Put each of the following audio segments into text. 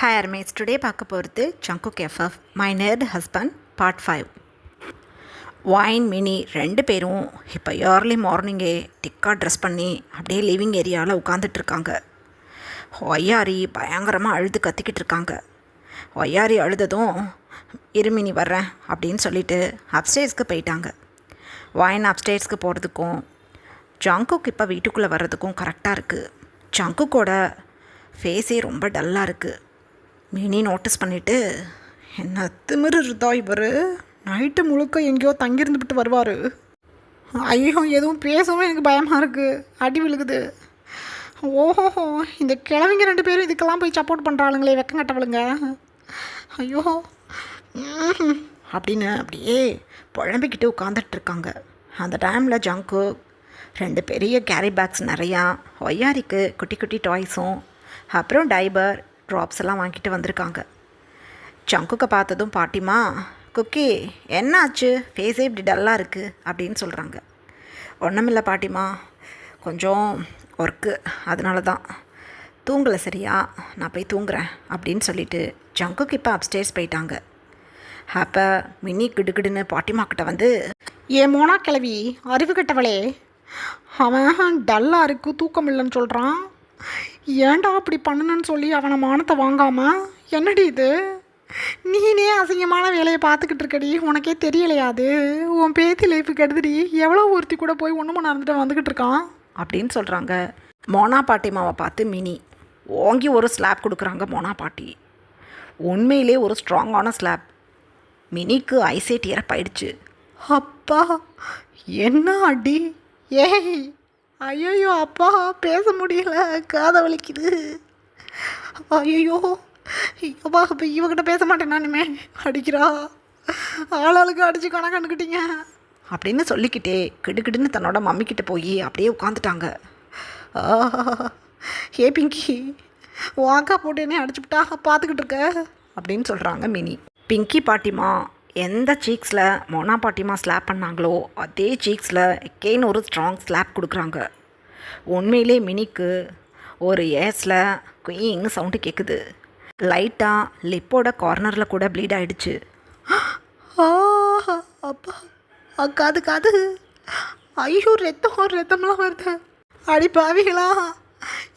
Hi Armates, today பார்க்க போகிறது Jungkook FF my nerd husband part 5. வைன் மினி ரெண்டு பேரும் இப்போ ஏர்லி மார்னிங்கே டிக்காக ட்ரெஸ் பண்ணி அப்படியே லிவிங் ஏரியாவில் உட்காந்துட்ருக்காங்க. ஒய்யாரி பயங்கரமாக அழுது கத்திக்கிட்டு இருக்காங்க. ஒய்யாரி அழுததும் இருமினி வர்றேன் அப்படின்னு சொல்லிட்டு அப்ஸ்டேர்ஸ்க்கு போயிட்டாங்க. வைன் அப்ஸ்டேர்ஸ்க்கு போகிறதுக்கும் ஜங்குக் இப்போ வீட்டுக்குள்ளே வர்றதுக்கும் கரெக்டாக இருக்குது. ஜங்குக்கோட ஃபேஸே ரொம்ப டல்லாக இருக்குது. மினி நோட்டீஸ் பண்ணிவிட்டு, என்ன திமிரு இருந்தா இவர் நைட்டு முழுக்க எங்கேயோ தங்கியிருந்துவிட்டு வருவார். ஐயோ, எதுவும் பேசவும் எனக்கு பயமாக இருக்குது, அடி விழுகுது. ஓஹோஹோ, இந்த கிழவிங்க ரெண்டு பேரும் இதுக்கெல்லாம் போய் சப்போர்ட் பண்ணுறாளுங்களே, வெக்கம் கட்டவளுங்க. ஐயோ அப்படின்னு அப்படியே புழம்பிக்கிட்டு உட்காந்துட்ருக்காங்க. அந்த டைமில் ஜங்கு ரெண்டு பெரிய கேரி பேக்ஸ் நிறையா, ஒய்யாரிக்கு குட்டி குட்டி டாய்ஸும் அப்புறம் டைபர் ட்ராப்ஸ் எல்லாம் வாங்கிட்டு வந்திருக்காங்க. ஜங்குக்கை பார்த்ததும், பாட்டிமா குக்கி என்ன ஆச்சு, ஃபேஸே இப்படி டல்லாக இருக்குது அப்படின்னு சொல்கிறாங்க. ஒன்றுமில்லை பாட்டிமா, கொஞ்சம் ஒர்க்கு, அதனால தான் தூங்கலை சரியா, நான் போய் தூங்குறேன் அப்படின்னு சொல்லிவிட்டு ஜங்குக்கு இப்போ அப்ஸ்டேர்ஸ் போயிட்டாங்க. அப்போ மினி கிடுகிடுன்னு பாட்டிமாக்கிட்ட வந்து, ஏன் மோனா கிளவி அறிவு கட்டவளே, அவன் டல்லாக இருக்குது தூக்கம் இல்லைன்னு சொல்கிறான், ஏன்டா அப்படி பண்ணணுன்னு சொல்லி அவனை மானத்தை வாங்காமல், என்னடி இது நீனே அசிங்கமான வேலையை பார்த்துக்கிட்டு இருக்கடி, உனக்கே தெரியலையாது, உன் பேத்தி லைஃபுக்கு எடுத்துடி, எவ்வளோ ஒருத்தி கூட போய் ஒன்று நடந்துட்டு வந்துக்கிட்டு இருக்கான் அப்படின்னு சொல்கிறாங்க. மோனா பாட்டிமாவை பார்த்து மினி ஓங்கி ஒரு ஸ்லாப் கொடுக்குறாங்க. மோனா பாட்டி உண்மையிலே ஒரு ஸ்ட்ராங்கான ஸ்லாப். மினிக்கு ஐசே டியரப் ஆயிடுச்சு. அப்பா என்ன அடி, ஏய் ஐயோ அப்பா பேச முடியல, காத வலிக்குது, ஐயோ அப்பா இப்போ இவகிட்ட பேச மாட்டேன் நானுமே, அடிக்கிறா, ஆளாளுக்கு அடித்து கணக்கண்டுக்கிட்டீங்க அப்படின்னு சொல்லிக்கிட்டே கிடுக்கிடுன்னு தன்னோட மம்மிக்கிட்ட போய் அப்படியே உட்காந்துட்டாங்க. ஏ பிங்கி, வாக்கா போட்டு என்ன அடிச்சுவிட்டா பார்த்துக்கிட்டு இருக்க அப்படின்னு சொல்கிறாங்க மினி. பிங்கி பாட்டிமா எந்த சீக்ஸில் மோனா பாட்டிமா ஸ்லாப் பண்ணாங்களோ அதே சீக்ஸில் எக்கேன்னு ஒரு ஸ்ட்ராங் ஸ்லாப் கொடுக்குறாங்க. உண்மையிலே மினிக்கு ஒரு ஏஸில் குயிங் சவுண்டு கேட்குது. லைட்டாக லிப்போட கார்னரில் கூட ப்ளீட் ஆகிடுச்சு. அப்பா காது காது, ஐயோ ரத்தம்லாம் வருது. அடி பாவிகளா,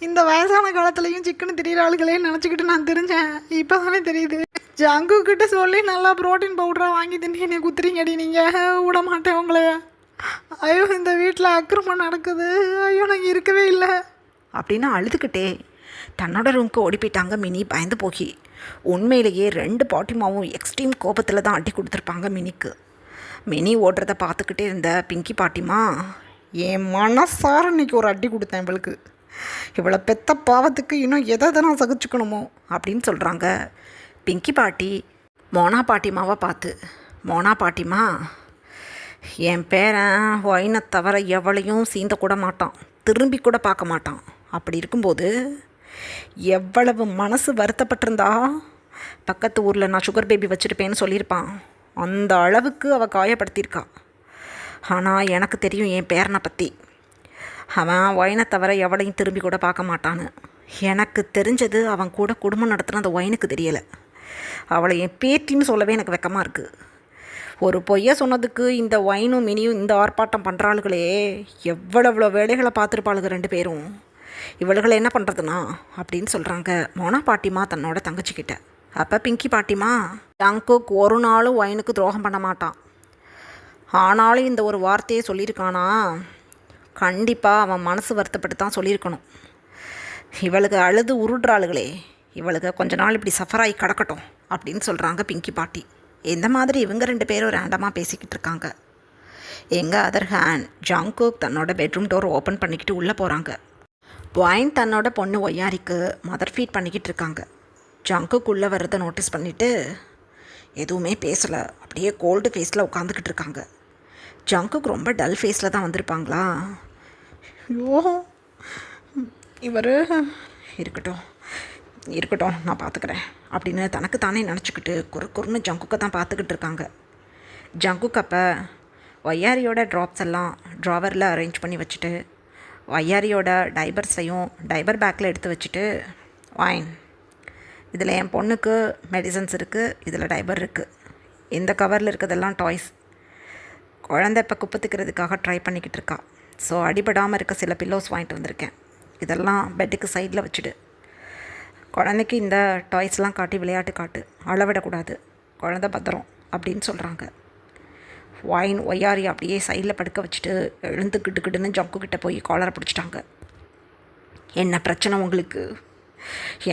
இந்த வயசான காலத்துலேயும் சிக்கன் திடீர் ஆளுகளே நினச்சிக்கிட்டு நான் தெரிஞ்சேன், இப்போ தானே தெரியுது. ஜங்கு கிட்ட சொல்லி நல்லா ப்ரோட்டீன் பவுடராக வாங்கி தின்னு என்னை குத்துறீங்கடி, நீங்கள் விட மாட்டேன் உங்களை. ஐயோ இந்த வீட்டில் அக்கிரமம் நடக்குது, ஐயோ நாங்கள் இருக்கவே இல்லை அப்படின்னு அழுதுகிட்டே தன்னோட ரூமுக்கு ஓடி போயிட்டாங்க மினி பயந்து போகி. உண்மையிலேயே ரெண்டு பாட்டிமாவும் எக்ஸ்ட்ரீம் கோபத்தில் தான் அடி கொடுத்துருப்பாங்க மினிக்கு. மினி ஓடுறத பார்த்துக்கிட்டே இருந்த பிங்கி பாட்டிமா, என் மனசார இன்னைக்கு ஒரு அடி கொடுத்தேன் இவளுக்கு, இவளை பெத்த பாவத்துக்கு இன்னும் எதை நான் சகிச்சுக்கணுமோ அப்படின்னு சொல்கிறாங்க. பிங்கி பாட்டி மோனா பாட்டிமாவை பார்த்து, மோனா பாட்டிமா என் பேரன் ஒயினை தவிர எவளையும் சீந்தக்கூட மாட்டான், திரும்பி கூட பார்க்க மாட்டான், அப்படி இருக்கும்போது எவ்வளவு மனசு வருத்தப்பட்டிருந்தா பக்கத்து ஊரில் நான் சுகர் பேபி வச்சுருப்பேன்னு சொல்லியிருப்பான். அந்த அளவுக்கு அவள் காயப்படுத்தியிருக்கா. ஆனால் எனக்கு தெரியும் என் பேரனை பற்றி, அவன் ஒயினை தவிர எவளையும் திரும்பி கூட பார்க்க மாட்டான்னு. எனக்கு தெரிஞ்சது அவன் கூட குடும்பம் நடத்துன அந்த ஒயினுக்கு தெரியலை. அவளை என் பேத்தின்னு சொல்லவே எனக்கு வெக்கமாக இருக்குது. ஒரு பொய்யை சொன்னதுக்கு இந்த ஒயினும் மினியும் இந்த ஆர்ப்பாட்டம் பண்ணுறாளுகளே, எவ்வளோ வேலைகளை பார்த்துருப்பாளுங்க ரெண்டு பேரும், இவளுகளை என்ன பண்ணுறதுனா அப்படின்னு சொல்கிறாங்க மோனா பாட்டிமா தன்னோட தங்கச்சிக்கிட்ட. அப்போ பிங்கி பாட்டிமா, ஜங்குக் ஒரு நாளும் ஒயினுக்கு துரோகம் பண்ண மாட்டான், ஆனாலும் இந்த ஒரு வார்த்தையை சொல்லியிருக்கானா, கண்டிப்பாக அவன் மனசு வருத்தப்பட்டு தான் சொல்லியிருக்கணும். இவளுக்கு அழுது உருடுறாளுகளே, இவளுக்கு கொஞ்ச நாள் இப்படி சஃபராகி கிடக்கட்டும் அப்படின்னு சொல்கிறாங்க பிங்கி பாட்டி. இந்த மாதிரி இவங்க ரெண்டு பேரும் ரேண்டமாக பேசிக்கிட்டு இருக்காங்க. எங்கள் அதர் ஹேண்ட் ஜங்குக் தன்னோட பெட்ரூம் டோர் ஓப்பன் பண்ணிக்கிட்டு உள்ளே போகிறாங்க. வைன் தன்னோட பொண்ணு ஒய்யாரிக்கு மதர் ஃபீட் பண்ணிக்கிட்டு இருக்காங்க. ஜங்குக் உள்ளே வர்றதை நோட்டீஸ் பண்ணிவிட்டு எதுவுமே பேசலை, அப்படியே கோல்டு ஃபேஸில் உட்காந்துக்கிட்டு இருக்காங்க. ஜங்குக் ரொம்ப டல் ஃபேஸில் தான் வந்திருப்பாங்களா. ஐயோ இவர் இருக்கட்டும் நான் பார்த்துக்கிறேன் அப்படின்னு தனக்கு தானே நினச்சிக்கிட்டு குறுன்னு ஜங்குக்கை தான் பார்த்துக்கிட்டு இருக்காங்க. ஜங்குக் அப்போ ஒய்யாரியோட ட்ராப்ஸ் எல்லாம் ட்ராவரில் அரேஞ்ச் பண்ணி வச்சுட்டு, ஒய்யாரியோட டைபர்ஸையும் டைபர் பேக்கில் எடுத்து வச்சுட்டு, வைன் இதில் என் பொண்ணுக்கு மெடிசன்ஸ் இருக்குது, இதில் டைபர் இருக்குது. இந்த கவரில் இருக்கிறதெல்லாம் டாய்ஸ். குழந்தை இப்போ குப்பத்துக்கிறதுக்காக ட்ரை பண்ணிக்கிட்டு இருக்கா. ஸோ அடிபடாமல் இருக்க சில பில்லோஸ் வாங்கிட்டு வந்திருக்கேன். இதெல்லாம் பெட்டுக்கு சைடில் வச்சுடு. குழந்தைக்கு இந்த டாய்ஸ்லாம் காட்டி விளையாட்டு காட்டு, அளவிடக்கூடாது, குழந்தை பத்திரம் அப்படின்னு சொல்கிறாங்க. வாயின் ஒய்யாரி அப்படியே சைடில் படுக்க வச்சுட்டு எழுந்துக்கிட்டுக்கிட்டுன்னு ஜங்குக்கிட்ட போய் காலரை பிடிச்சிட்டாங்க. என்ன பிரச்சனை உங்களுக்கு?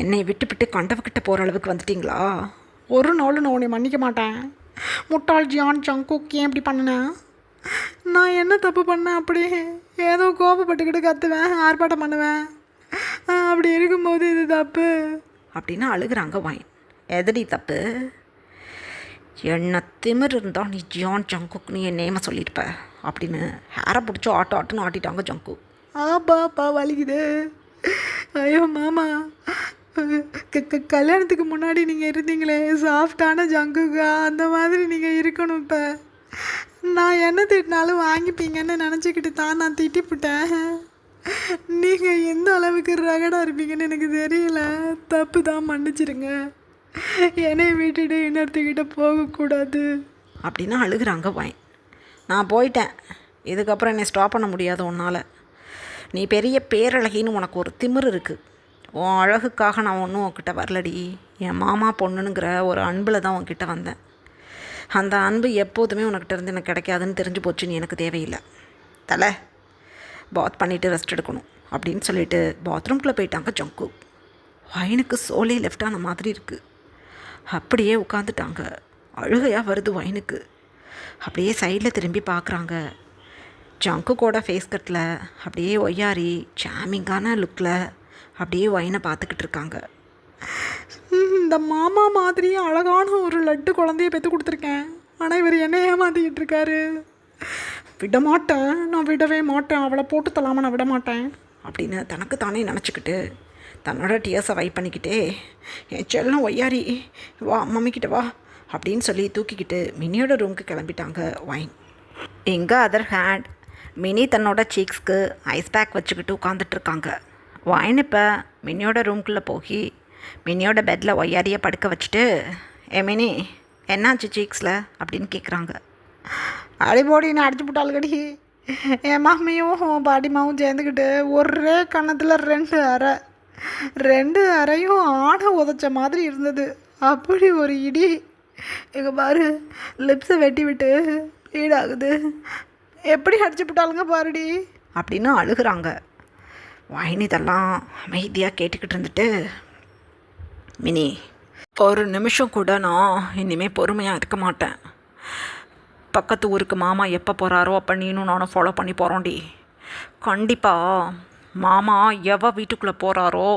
என்னை விட்டு கண்டவக்கிட்ட போகிற அளவுக்கு வந்துட்டிங்களா? ஒரு நாள் நான் உன்னை மன்னிக்க மாட்டேன். முட்டாள் ஜியான் ஜங்குக் ஏன் இப்படி பண்ணினேன்? நான் என்ன தப்பு பண்ணேன்? அப்படி ஏதோ கோபப்பட்டுக்கிட்டு கத்துவேன், ஆர்ப்பாட்டம் பண்ணுவேன். அப்படி இருக்கும்போது இது தப்பு அப்படின்னு அழுகிறாங்க வாயின். எதடி தப்பு? என்ன திமிர் இருந்தால் நீ ஜியான் ஜங்குக் நீ என் நேமை சொல்லியிருப்ப அப்படின்னு ஹேரை பிடிச்சி ஆட்டுன்னு ஆட்டிட்டாங்க ஜங்கு. ஆப்பாப்பா வலிக்குது. ஐயோ மாமா, கல்யாணத்துக்கு முன்னாடி நீங்கள் இருந்தீங்களே சாஃப்டான ஜங்குக்கா, அந்த மாதிரி நீங்கள் இருக்கணும். இப்போ நான் என்ன திட்டினாலும் வாங்கிப்பீங்கன்னு நினச்சிக்கிட்டு தான் நான் திட்டிப்புட்டேன். நீங்கள் எந்த அளவுக்கு ரகடாக இருப்பீங்கன்னு எனக்கு தெரியல. தப்பு தான், மன்னிச்சிருங்க. என்னை விட்டுட்டு இன்னொருத்திக்கிட்ட போகக்கூடாது அப்படின்னு அழுகிறாங்க வாயின். நான் போயிட்டேன், இதுக்கப்புறம் என்னை ஸ்டாப் பண்ண முடியாது உன்னால். நீ பெரிய பேரழகின்னு உனக்கு ஒரு திமிர் இருக்குது. உன் அழகுக்காக நான் ஒன்றும் உன்கிட்ட வரலடி. என் மாமா பொண்ணுங்கிற ஒரு அன்பில் தான் உன்கிட்ட வந்தேன். அந்த அன்பு எப்போதுமே உனக்கிட்ட இருந்து எனக்கு கிடைக்காதுன்னு தெரிஞ்சு போச்சுன்னு எனக்கு தேவையில்லை. தலை பாத் பண்ணிவிட்டு ரெஸ்ட் எடுக்கணும் அப்படின்னு சொல்லிட்டு பாத்ரூம்குள்ளே போயிட்டாங்க ஜங்கு. வைனுக்கு சோலே லெஃப்ட் ஆன மாதிரி இருக்குது. அப்படியே உட்காந்துட்டாங்க. அழுகையாக வருது வைனுக்கு. அப்படியே சைடில் திரும்பி பார்க்குறாங்க. ஜங்குக்கோட ஃபேஸ் கட்டில் அப்படியே ஒய்யாரி சாமிங்கான லுக்கில் அப்படியே வைனை பார்த்துக்கிட்டு இருக்காங்க. இந்த மாமா மாதிரி அழகான ஒரு லட்டு குழந்தைய பெற்று கொடுத்துருக்கேன். ஆனால் இவர் என்ன ஏமாற்றிக்கிட்டு இருக்காரு. விட மாட்டேன், நான் விடவே மாட்டேன், அவளை போட்டு தள்ளாமல் நான் விட மாட்டேன் அப்படின்னு தனக்கு தானே நினச்சிக்கிட்டு தன்னோட டியர்ஸை வைப் பண்ணிக்கிட்டே, என் செல்லம் ஒய்யாரி வா மம்மிக்கிட்ட வா அப்படின்னு சொல்லி தூக்கிக்கிட்டு மினியோட ரூமுக்கு கிளம்பிட்டாங்க வைன். எங்கே அதர் ஹேண்ட் மினி தன்னோட சீக்ஸ்க்கு ஐஸ் பேக் வச்சுக்கிட்டு உட்காந்துட்ருக்காங்க. வைன் இப்போ மினியோட ரூம்குள்ளே போய் மினியோட பெட்டில் ஒய்யாரியை படுக்க வச்சுட்டு, மினி என்னாச்சு சீக்ஸில் அப்படின்னு கேட்குறாங்க. அடிபோடின்னு அடிச்சு போட்டாளுக்கடி. என் மாமியும் பாட்டிமாவும் சேர்ந்துக்கிட்டு ஒரே கன்னத்தில் 2 அறையும் ஆடை உதச்ச மாதிரி இருந்தது. அப்படி ஒரு இடி. எங்கள் பாரு லிப்ஸை வெட்டி விட்டு ஈடாகுது. எப்படி அடிச்சு போட்டாளுங்க பாருடி அப்படின்னு அழுகிறாங்க. வைன் இதெல்லாம் அமைதியாக கேட்டுக்கிட்டு இருந்துட்டு, மினி ஒரு நிமிஷம் கூட நான் இனிமேல் பொறுமையாக இருக்க மாட்டேன். பக்கத்து ஊருக்கு மாமா எப்போ போகிறாரோ அப்போ நீனும் நானும் ஃபாலோ பண்ணி போகிறோண்டி. கண்டிப்பாக மாமா வீட்டுக்குள்ளே போகிறாரோ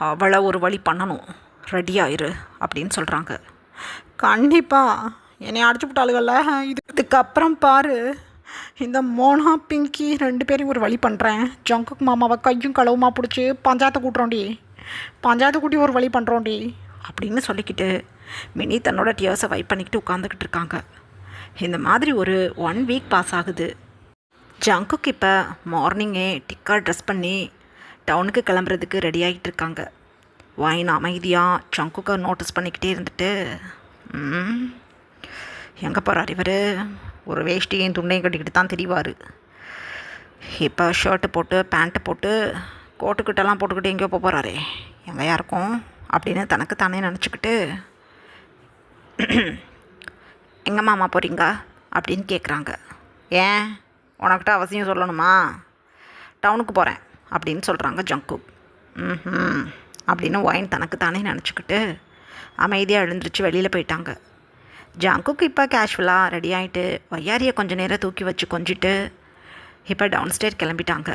அவளை ஒரு வழி பண்ணணும், ரெடியாயிரு அப்படின்னு சொல்கிறாங்க. கண்டிப்பாக என்னை அடிச்சு விட்டாளுகள்ல. இதுக்கப்புறம் பாரு, இந்த மோனா பிங்கி 2 பேரையும் ஒரு வழி பண்ணுறேன். ஜங்குக் மாமாவை கையும் களவுமா பிடிச்சி பஞ்சாயத்தை கூட்டுறோண்டி, பஞ்சாயத்து கூட்டி ஒரு வழி பண்ணுறோண்டி அப்படின்னு சொல்லிக்கிட்டு மினி தன்னோட டியர்ஸை வைப் பண்ணிக்கிட்டு உட்காந்துக்கிட்டு இருக்காங்க. இந்த மாதிரி ஒரு 1 வீக் பாஸ் ஆகுது. ஜங்குக்கு இப்போ மார்னிங்கே டிக்காக ட்ரெஸ் பண்ணி டவுனுக்கு கிளம்புறதுக்கு ரெடி ஆகிட்டு இருக்காங்க. வைன் அமைதியாக ஜங்குக்கை நோட்டீஸ் பண்ணிக்கிட்டே இருந்துட்டு, எங்கே போகிறார் இவர்? ஒரு வேஷ்டியும் துண்டையும் கட்டிக்கிட்டு தான் தெரிவார். இப்போ ஷர்ட்டு போட்டு பேண்ட்டு போட்டு கோட்டுக்கிட்டெல்லாம் போட்டுக்கிட்டு எங்கேயோ போகிறாரே, எங்கேயா இருக்கும் அப்படின்னு தனக்கு தானே நினச்சிக்கிட்டு, எங்கே மாமா போகிறீங்க அப்படின்னு கேட்குறாங்க. ஏன் உனக்கிட்ட அவசியம் சொல்லணுமா? டவுனுக்கு போகிறேன் அப்படின்னு சொல்கிறாங்க ஜங்கு. அப்படின்னு வைன் தனக்கு தானே நினச்சிக்கிட்டு அமைதியாக எழுந்திரிச்சு வெளியில் போயிட்டாங்க. ஜங்குக்கு இப்போ கேஷுவலாக ரெடி ஆகிட்டு ஒய்யாரியை கொஞ்சம் நேரம் தூக்கி வச்சு கொஞ்சிட்டு இப்போ டவுன் ஸ்டேர் கிளம்பிட்டாங்க.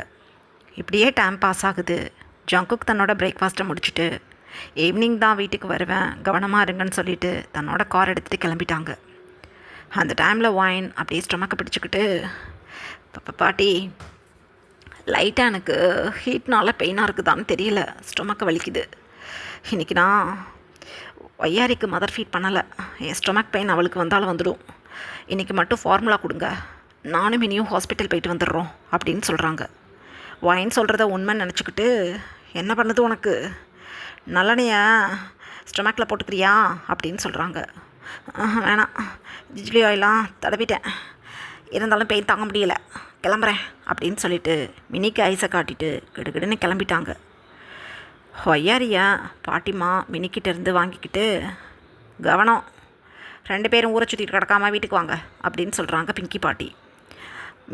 இப்படியே டைம் பாஸ் ஆகுது. ஜங்குக்கு தன்னோட பிரேக்ஃபாஸ்ட்டை முடிச்சுட்டு ஈவினிங் தான் வீட்டுக்கு வருவேன், கவனமாக இருங்கன்னு சொல்லிவிட்டு தன்னோட கார் எடுத்துகிட்டு கிளம்பிட்டாங்க. அந்த டைமில் வைன் அப்படியே ஸ்டொமக்கை பிடிச்சிக்கிட்டு, பாட்டி லைட்டாக எனக்கு ஹீட்னால் பெயினாக இருக்குதான்னு தெரியல, ஸ்டொமக்கை வலிக்குது. இன்றைக்கி நான் ஒய்யாரிக்கு மதர் ஃபீட் பண்ணலை, என் ஸ்டொமக் பெயின் அவளுக்கு வந்தாலும் வந்துடும். இன்றைக்கி மட்டும் ஃபார்முலா கொடுங்க, நானும் இனியும் ஹாஸ்பிட்டல் போயிட்டு வந்துடுறோம் அப்படின்னு சொல்கிறாங்க. வைன் சொல்கிறத உண்மைன்னு நினச்சிக்கிட்டு, என்ன பண்ணுது உனக்கு? நல்லனையை ஸ்டொமக்கில் போட்டுக்கிறியா அப்படின்னு சொல்கிறாங்க. வேணாம், ஜிஜ்லி ஆயிலாம் தடவிட்டேன், இருந்தாலும் பெயின் தாங்க முடியல, கிளம்புறேன் அப்படின்னு சொல்லிட்டு மினிக்கு ஐஸை காட்டிட்டு கிடுகிடுன்னு கிளம்பிட்டாங்க. ஒய்யாரியா பாட்டிமா மினிக்கிட்டேருந்து வாங்கிக்கிட்டு, கவனம், 2 பேரும் ஊரை சுற்றிட்டு கிடக்காமல் வீட்டுக்கு வாங்க அப்படின்னு சொல்கிறாங்க பிங்கி பாட்டி.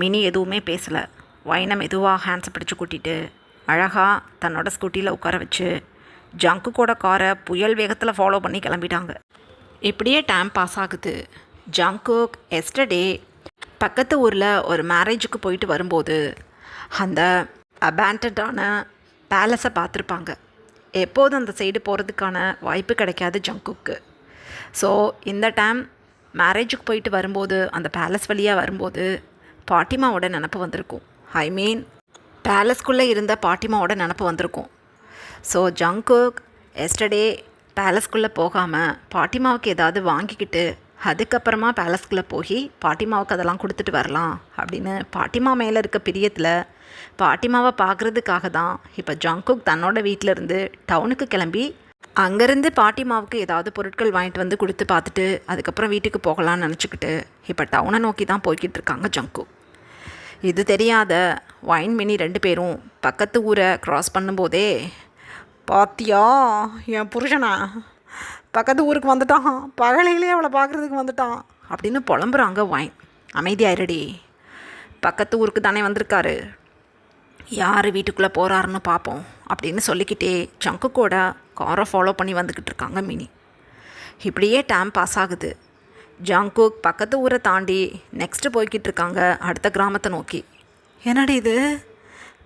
மினி எதுவுமே பேசலை. வைனை மெதுவாக ஹேண்ட்ஸை பிடிச்சி கூட்டிகிட்டு அழகாக தன்னோட ஸ்கூட்டியில் உட்கார வச்சு ஜங்குக்கோட காரை புயல் வேகத்தில் ஃபாலோ பண்ணி கிளம்பிட்டாங்க. இப்படியே டைம் பாஸ் ஆகுது. ஜங்குக் எஸ்டர்டே பக்கத்து ஊரில் ஒரு மேரேஜுக்கு போயிட்டு வரும்போது அந்த அபேண்டடான பேலஸை பார்த்துருப்பாங்க. எப்போதும் அந்த சைடு போகிறதுக்கான வாய்ப்பு கிடைக்காது ஜங்குக்கு. ஸோ இந்த டைம் மேரேஜுக்கு போயிட்டு வரும்போது அந்த பேலஸ் வழியாக வரும்போது பாட்டிமாவோட நினப்பு வந்திருக்கும். ஐ மீன் பேலஸ்குள்ளே இருந்த பாட்டிமாவோட நினப்பு வந்திருக்கும். ஸோ ஜங்குக் எஸ்டர்டே பேலஸ்குள்ளே போகாமல் பாட்டிமாவுக்கு ஏதாவது வாங்கிக்கிட்டு அதுக்கப்புறமா பேலஸ்குள்ளே போய் பாட்டிமாவுக்கு அதெல்லாம் கொடுத்துட்டு வரலாம் அப்படின்னு பாட்டிமா மேலே இருக்க பிரியத்தில் பாட்டிமாவை பார்க்குறதுக்காக தான் இப்போ ஜங்குக் தன்னோட வீட்டிலேருந்து டவுனுக்கு கிளம்பி அங்கேருந்து பாட்டிமாவுக்கு ஏதாவது பொருட்கள் வாங்கிட்டு வந்து கொடுத்து பார்த்துட்டு அதுக்கப்புறம் வீட்டுக்கு போகலான்னு நினச்சிக்கிட்டு இப்போ டவுனை நோக்கி தான் போய்கிட்டு இருக்காங்க ஜங்குக். இது தெரியாத வைன் மினி 2 பேரும் பக்கத்து ஊரை க்ராஸ் பண்ணும்போதே, பாத்தியா என் புருஷனா பக்கத்து ஊருக்கு வந்துட்டான், பகலையிலே அவளை பார்க்குறதுக்கு வந்துட்டான் அப்படின்னு புலம்புறாங்க வைன். அமைதியாயிரடி, பக்கத்து ஊருக்கு தானே வந்திருக்காரு, யார் வீட்டுக்குள்ளே போகிறாருன்னு பார்ப்போம் அப்படின்னு சொல்லிக்கிட்டே ஜங்குக்கோட காரை ஃபாலோ பண்ணி வந்துக்கிட்டு இருக்காங்க மினி. இப்படியே டைம் பாஸ் ஆகுது. ஜங்குக் பக்கத்து ஊரை தாண்டி நெக்ஸ்ட்டு போய்கிட்டு இருக்காங்க அடுத்த கிராமத்தை நோக்கி. என்னடி இது,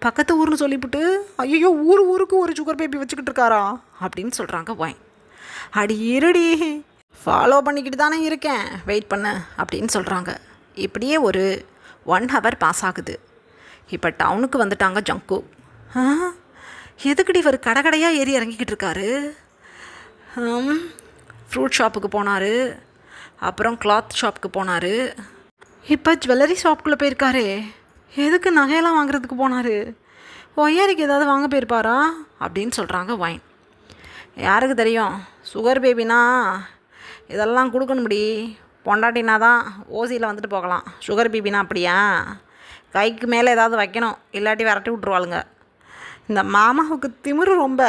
பக்கத்து ஊர்னு சொல்லிவிட்டு ஐயோ ஊருக்கு ஒரு சுகர் பேபி வச்சுக்கிட்டு இருக்காரா அப்படின்னு சொல்கிறாங்க வைன். அடி இருடி, ஃபாலோ பண்ணிக்கிட்டு தானே இருக்கேன், வெயிட் பண்ண அப்படின்னு சொல்கிறாங்க. இப்படியே ஒரு 1 ஹவர் பாஸ் ஆகுது. இப்போ டவுனுக்கு வந்துட்டாங்க ஜங்குக். எதுக்கடி இவர் கடையாக ஏறி இறங்கிக்கிட்டு இருக்காரு? ஃப்ரூட் ஷாப்புக்கு போனார், அப்புறம் கிளாத் ஷாப்புக்கு போனார், இப்போ ஜுவல்லரி ஷாப்புக்குள்ளே போயிருக்காரு. எதுக்கு நகையெல்லாம் வாங்குறதுக்கு போனார்? ஒய்யாரிக்கு ஏதாவது வாங்க போயிருப்பாரா அப்படின்னு சொல்கிறாங்க வைன். யாருக்கு தெரியும், சுகர் பேபினா இதெல்லாம் கொடுக்கணும்படி, பொண்டாட்டினா தான் ஓசியில் வந்துட்டு போகலாம், சுகர் பேபினா அப்படியா கைக்கு மேலே ஏதாவது வைக்கணும், இல்லாட்டி விரட்டி விட்ருவாளுங்க. இந்த மாமாவுக்கு திமிரு ரொம்ப,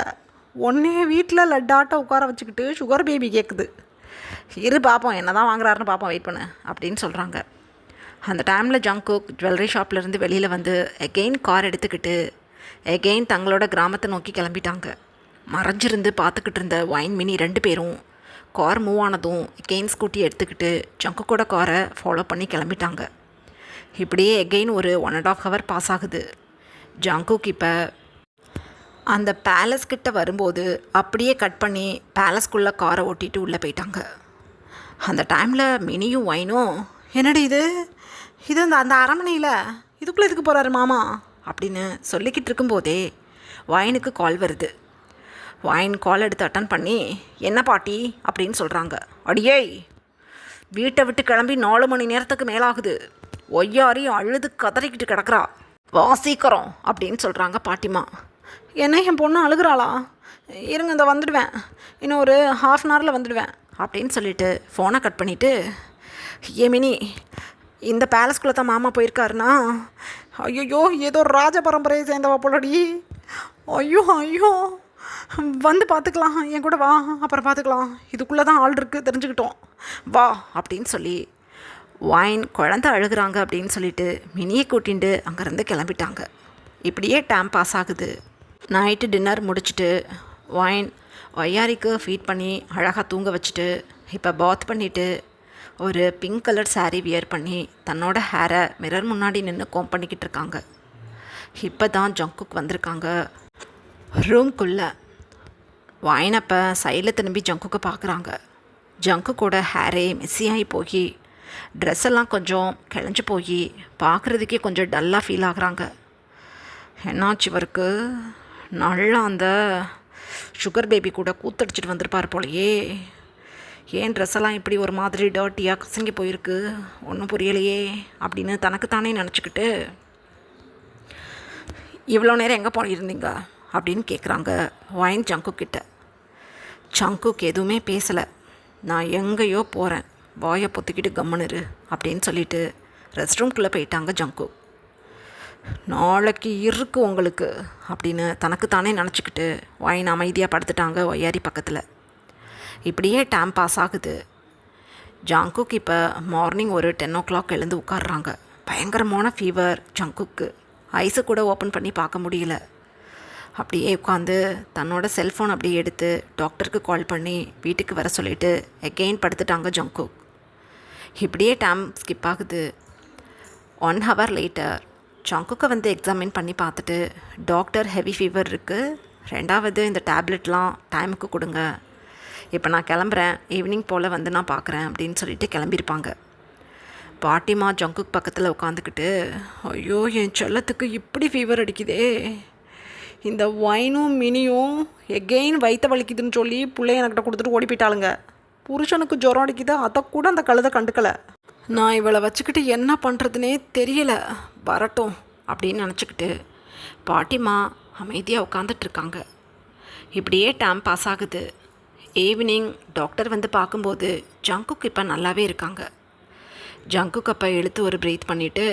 ஒன்றே வீட்டில் லட்டாட்டை உட்கார வச்சுக்கிட்டு சுகர் பேபி கேட்குது. இரு பார்ப்போம் என்ன தான் வாங்குறாருன்னு பார்ப்போம், வெயிட் பண்ணு அப்படின்னு சொல்கிறாங்க. அந்த டைமில் ஜங்குக் ஜுவல்லரி ஷாப்லேருந்து வெளியில் வந்து எகெயின் கார் எடுத்துக்கிட்டு எகெயின் தங்களோட கிராமத்தை நோக்கி கிளம்பிட்டாங்க. மறைஞ்சிருந்து பார்த்துக்கிட்டு இருந்த வைன் மினி 2 பேரும் கார் மூவ் ஆனதும் எகெயின் ஸ்கூட்டி எடுத்துக்கிட்டு ஜங்குக்கோட காரை ஃபாலோ பண்ணி கிளம்பிட்டாங்க. இப்படியே எகெயின் ஒரு 1.5 ஹவர் பாஸ் ஆகுது. ஜங்குக் இப்போ அந்த பேலஸ் கிட்ட வரும்போது அப்படியே கட் பண்ணி பேலஸ்குள்ளே காரை ஓட்டிகிட்டு உள்ளே போயிட்டாங்க. அந்த டைமில் மினியும் வைனும், என்னடி இது அந்த அரண்மனையில் இதுக்குள்ளே எதுக்கு போகிறாரு மாமா அப்படின்னு சொல்லிக்கிட்டு இருக்கும்போதே வைனுக்கு கால் வருது. வைன் கால் எடுத்து அட்டன் பண்ணி, என்ன பாட்டி அப்படின்னு சொல்கிறாங்க. அடியே, வீட்டை விட்டு கிளம்பி 4 மணி நேரத்துக்கு மேலாகுது, ஒய்யாரி அழுது கதறிக்கிட்டு கிடக்கிறா, வா சீக்கிரம் அப்படின்னு சொல்கிறாங்க பாட்டிமா. என்ன என் பொண்ணு அழுகிறாளா? இருங்க இந்த வந்துடுவேன், இன்னும் ஒரு ½ அன் ஹவரில் வந்துடுவேன் அப்படின்னு சொல்லிவிட்டு ஃபோனை கட் பண்ணிவிட்டு, மினி இந்த பேலஸ்குள்ளே தான் மாமா போயிருக்காருனா, ஐயோ ஏதோ ராஜ பரம்பரையை சேர்ந்தவா போலடி, ஐயோ வந்து பார்த்துக்கலாம், என் கூட வா, அப்புறம் பார்த்துக்கலாம், இதுக்குள்ளே தான் ஆள் இருக்குது தெரிஞ்சுக்கிட்டோம், வா அப்படின்னு சொல்லி வைன் குழந்தை அழுகிறாங்க அப்படின்னு சொல்லிட்டு மினியை கூட்டிகிட்டு அங்கேருந்து கிளம்பிட்டாங்க. இப்படியே டைம் பாஸ் ஆகுது. நைட்டு டின்னர் முடிச்சுட்டு வைன் ஒய்யாரிக்கு ஃபீட் பண்ணி அழகாக தூங்க வச்சுட்டு இப்போ பாத் பண்ணிவிட்டு ஒரு பிங்க் கலர் சாரீ வியர் பண்ணி தன்னோட ஹேரை மிரர் முன்னாடி நின்று கோம் பண்ணிக்கிட்டு இருக்காங்க. இப்போ தான் ஜங்குக் வந்திருக்காங்க ரூம்குள்ளே. வைனப்போ சைடில் திரும்பி ஜங்குக்கு பார்க்குறாங்க. ஜங்குக்கோட ஹேரே மெஸ்ஸியாகி போய் ட்ரெஸ் எல்லாம் கொஞ்சம் கிளஞ்சி போய் பார்க்குறதுக்கே கொஞ்சம் டல்லாக ஃபீல் ஆகுறாங்க. என்னாச்சு இவருக்கு? நல்லா அந்த சுகர் பேபி கூட கூத்தடிச்சிட்டு வந்திருப்பார் போலையே. ஏன் ட்ரெஸ்ஸெல்லாம் இப்படி ஒரு மாதிரி டர்ட்டியாக கசங்கி போயிருக்கு, ஒன்றும் புரியலையே அப்படின்னு தனக்குத்தானே நினச்சிக்கிட்டு, இவ்வளோ நேரம் எங்கே போயிருந்தீங்க அப்படின்னு கேட்குறாங்க வைன் ஜங்குக்கிட்ட. ஜங்குக் எதுவுமே பேசலை. நான் எங்கேயோ போகிறேன், வாயை பொத்திக்கிட்டு கம்முனுரு அப்படின்னு சொல்லிட்டு ரெஸ்ட் ரூம்குள்ளே போயிட்டாங்க ஜங்குக். நாளைக்கு இருக்கு உங்களுக்கு அப்படின்னு தனக்கு தானே நினச்சிக்கிட்டு வாயின் அமைதியாக படுத்துட்டாங்க ஒய்யாரி பக்கத்தில். இப்படியே டைம் பாஸ் ஆகுது. ஜங்குக் இப்போ மார்னிங் ஒரு 10 o'clock எழுந்து உட்காடுறாங்க. பயங்கரமான ஃபீவர் ஜங்குக்கு. ஐஸை கூட ஓப்பன் பண்ணி பார்க்க முடியல. அப்படியே உட்காந்து தன்னோட செல்ஃபோன் அப்படியே எடுத்து டாக்டருக்கு கால் பண்ணி வீட்டுக்கு வர சொல்லிவிட்டு எகெயின் படுத்துட்டாங்க ஜங்குக். இப்படியே டைம் ஸ்கிப் ஆகுது. 1 hour லேட்டர் ஜங்குக்கை வந்து எக்ஸாமின் பண்ணி பார்த்துட்டு டாக்டர் ஹெவி ஃபீவர் இருக்குது, 2வது இந்த டேப்லெட்லாம் டைமுக்கு கொடுங்க, இப்போ நான் கிளம்புறேன், ஈவினிங் போல் வந்து நான் பார்க்குறேன் அப்படின்னு சொல்லிட்டு கிளம்பியிருப்பாங்க. பாட்டிமா ஜங்குக் பக்கத்தில் உட்காந்துக்கிட்டு, ஐயோ என் செல்லத்துக்கு இப்படி ஃபீவர் அடிக்குதே, இந்த ஒயினும் மினியும் எகெயின் வயிற்ற வலிக்குதுன்னு சொல்லி பிள்ளைய என்கிட்ட கொடுத்துட்டு ஓடி போயிட்டாளுங்க. புருஷனுக்கு ஜுரம் அடிக்குது, அதை கூட அந்த கழுதை கண்டுக்கலை. நான் இவளை வச்சுக்கிட்டு என்ன பண்ணுறதுனே தெரியல, வரட்டும் அப்படின்னு நினச்சிக்கிட்டு பாட்டிமா அமைதியாக உட்காந்துட்ருக்காங்க. இப்படியே டைம் பாஸ் ஆகுது. ஈவினிங் டாக்டர் வந்து பார்க்கும்போது ஜங்குக் இப்போ நல்லாவே இருக்காங்க. ஜங்குக் அப்போ இழுத்து ஒரு ப்ரீத் பண்ணிவிட்டு,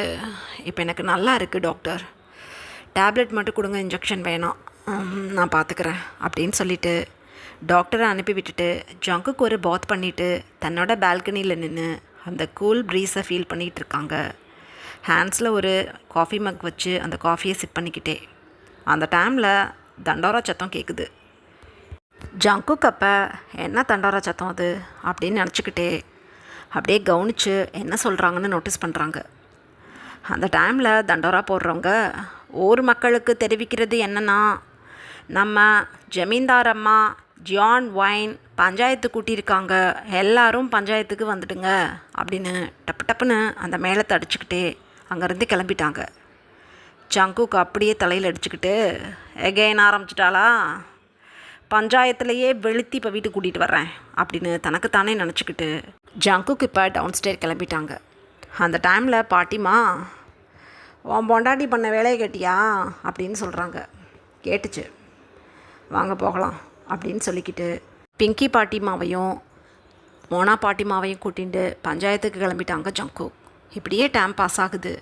இப்போ எனக்கு நல்லா இருக்குது டாக்டர், டேப்லெட் மட்டும் கொடுங்க, இன்ஜெக்ஷன் வேணாம், நான் பார்த்துக்கிறேன் அப்படின்னு சொல்லிவிட்டு டாக்டரை அனுப்பி விட்டுட்டு ஜங்குக்கு ஒரு பாத் பண்ணிவிட்டு தன்னோட பால்கனியில் நின்று அந்த கூல் ப்ரீஸை ஃபீல் பண்ணிகிட்டு இருக்காங்க. ஹேண்ட்ஸில் ஒரு காஃபி மக் வச்சு அந்த காஃபியை சிப் பண்ணிக்கிட்டே. அந்த டைமில் தண்டோரா சத்தம் கேட்குது. ஜங்குக் அப்போ என்ன தண்டோரா சத்தம் அது அப்படின்னு நினச்சிக்கிட்டே அப்படியே கவனித்து என்ன சொல்கிறாங்கன்னு நோட்டீஸ் பண்ணுறாங்க. அந்த டைமில் தண்டோரா போடுறவங்க ஊர் மக்களுக்கு தெரிவிக்கிறது என்னென்னா, நம்ம ஜமீன்தார் அம்மா ஜான் ஒயின் பஞ்சாயத்து கூட்டியிருக்காங்க, எல்லாரும் பஞ்சாயத்துக்கு வந்துடுங்க அப்படின்னு டப்பு டப்புன்னு அந்த மேளத்தை அடிச்சுக்கிட்டே அங்கேருந்து கிளம்பிட்டாங்க. ஜங்குக் அப்படியே தலையில் அடிச்சுக்கிட்டு, எகெயின் ஆரம்பிச்சிட்டாளா, பஞ்சாயத்துலேயே வெளுத்தி இப்போ வீட்டுக்கு கூட்டிகிட்டு வர்றேன் அப்படின்னு தனக்குத்தானே நினச்சிக்கிட்டு ஜங்குக் இப்போ டவுன் ஸ்டேர் கிளம்பிட்டாங்க. அந்த டைமில் பாட்டிமா, உன் பொண்டாட்டி பண்ண வேலையை கேட்டியா அப்படின்னு சொல்கிறாங்க. கேட்டுச்சு, வாங்க போகலாம் அப்படின்னு சொல்லிக்கிட்டு பிங்கி பாட்டிமாவையும் மோனா பாட்டிமாவையும் கூட்டிகிட்டு பஞ்சாயத்துக்கு கிளம்பிட்டாங்க ஜங்குக். இப்படியே டைம் பாஸ் ஆகுது.